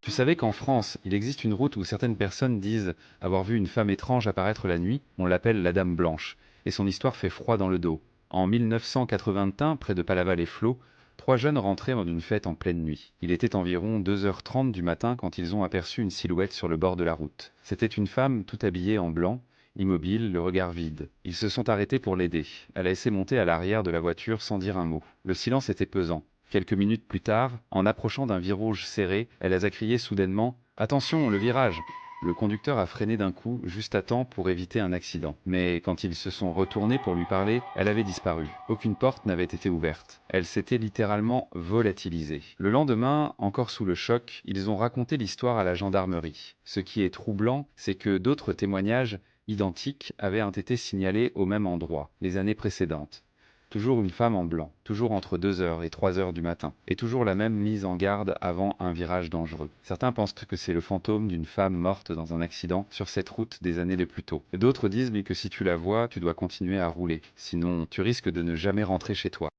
Tu savais qu'en France, il existe une route où certaines personnes disent avoir vu une femme étrange apparaître la nuit, on l'appelle la Dame Blanche, et son histoire fait froid dans le dos. En 1981, près de Palavas-les-Flots, trois jeunes rentraient d'une fête en pleine nuit. Il était environ 2h30 du matin quand ils ont aperçu une silhouette sur le bord de la route. C'était une femme tout habillée en blanc, immobile, le regard vide. Ils se sont arrêtés pour l'aider. Elle a laissé monter à l'arrière de la voiture sans dire un mot. Le silence était pesant. Quelques minutes plus tard, en approchant d'un virage serré, elle a crié soudainement: «Attention, le virage!» Le conducteur a freiné d'un coup, juste à temps pour éviter un accident. Mais quand ils se sont retournés pour lui parler, elle avait disparu. Aucune porte n'avait été ouverte. Elle s'était littéralement volatilisée. Le lendemain, encore sous le choc, ils ont raconté l'histoire à la gendarmerie. Ce qui est troublant, c'est que d'autres témoignages identiques avaient été signalés au même endroit, les années précédentes. Toujours une femme en blanc, toujours entre 2h et 3h du matin, et toujours la même mise en garde avant un virage dangereux. Certains pensent que c'est le fantôme d'une femme morte dans un accident sur cette route des années les plus tôt. D'autres disent que si tu la vois, tu dois continuer à rouler, sinon tu risques de ne jamais rentrer chez toi.